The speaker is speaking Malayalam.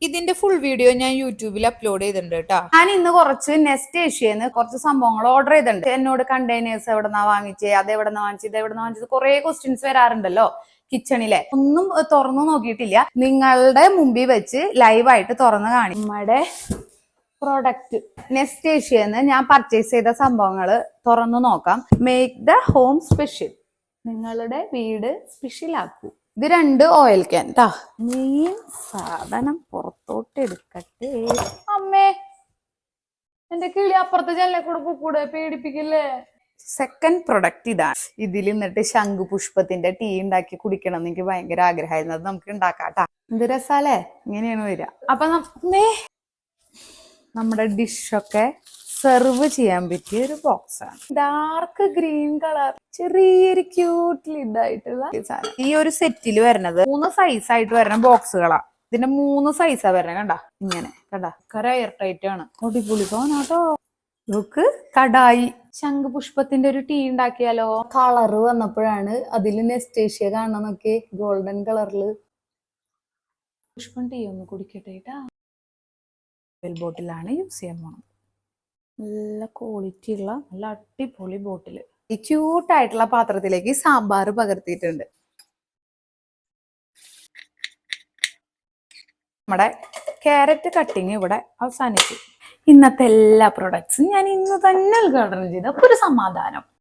ഇതിന്റെ ഫുൾ വീഡിയോ ഞാൻ യൂട്യൂബിൽ അപ്ലോഡ് ചെയ്തിട്ടുണ്ട് കേട്ടോ. ഞാൻ ഇന്ന് കുറച്ച് നെസ്റ്റ് ഏഷ്യന്ന് കുറച്ച് സംഭവങ്ങൾ ഓർഡർ ചെയ്തിട്ടുണ്ട്. എന്നോട് കണ്ടെയ്നേഴ്സ് എവിടെന്നാ വാങ്ങിച്ചേ, അത് എവിടെന്നാ വാങ്ങിച്ചത്, ഇത് എവിടെന്നാ വാങ്ങിച്ചത്, കുറെ ക്വസ്റ്റ്യൻസ് വരാറുണ്ടല്ലോ കിച്ചണിലെ. ഒന്നും തുറന്നു നോക്കിയിട്ടില്ല. നിങ്ങളുടെ മുമ്പിൽ വെച്ച് ലൈവായിട്ട് തുറന്ന് കാണി. നമ്മുടെ പ്രോഡക്റ്റ് നെസ്റ്റ് ഏഷ്യന്ന് ഞാൻ പർച്ചേസ് ചെയ്ത സംഭവങ്ങൾ തുറന്നു നോക്കാം. Make the home special. നിങ്ങളുടെ വീട് സ്പെഷ്യൽ ആക്കൂ. ഇത് 2 ഓയിൽ ക്യാൻ ട്ടാ. മെയിൻ സാധനം പുറത്തോട്ട് എടുക്കട്ടെ. അമ്മേ, എന്റെ കിളി അപ്പുറത്തെ ജനലെ കൂടെ പേടിപ്പിക്കില്ലേ. സെക്കൻഡ് പ്രൊഡക്റ്റ് ഇതാണ്. ഇതിൽ നിന്നിട്ട് ശംഖുപുഷ്പത്തിന്റെ ടീ ഉണ്ടാക്കി കുടിക്കണം എന്ന് എനിക്ക് ഭയങ്കര ആഗ്രഹമായിരുന്നു. അത് നമുക്ക് ഉണ്ടാക്കാട്ടാ. എന്ത് രസാലേ, ഇങ്ങനെയാണ് വരിക. അപ്പൊ നമ്മുടെ ഡിഷൊക്കെ സെർവ് ചെയ്യാൻ പറ്റിയ ഒരു ബോക്സ് ആണ്. ഡാർക്ക് ഗ്രീൻ കളർ, ചെറിയൊരു ക്യൂട്ട് ലിഡ് ആയിട്ടുള്ള സാധനം. ഈ ഒരു സെറ്റിൽ വരുന്നത് 3 സൈസ് ആയിട്ട് വരുന്ന ബോക്സുകളാ. ഇതിന്റെ 3 സൈസാ വരുന്നത്. കണ്ട, ഇങ്ങനെ കണ്ട, എയർ ടൈറ്റ് ആണ്. അടിപൊളി തോന്നാട്ടോ. നമുക്ക് കടായി ശംഖുപുഷ്പത്തിന്റെ ഒരു ടീ ഉണ്ടാക്കിയാലോ. കളറ് വന്നപ്പോഴാണ് അതിൽ നെസ്റ്റേഷ്യ കാണുന്നൊക്കെ ഗോൾഡൻ കളറില്. പുഷ്പം ടീ ഒന്ന് കുടിക്കട്ടെ. ബോട്ടിലാണ് യൂസ് ചെയ്യാൻ പോണത്. നല്ല ക്വാളിറ്റി ഉള്ള നല്ല അടിപൊളി ബോട്ടിൽ. ഈ ക്യൂട്ടായിട്ടുള്ള പാത്രത്തിലേക്ക് സാമ്പാർ പകർത്തിയിട്ടുണ്ട്. നമ്മുടെ ക്യാരറ്റ് കട്ടിങ് ഇവിടെ അവസാനിച്ചു. ഇന്നത്തെ എല്ലാ പ്രൊഡക്ട്സും ഞാൻ ഇന്ന് തന്നെ ഉദ്ഘാടനം ചെയ്ത ഒരു സമാധാനം.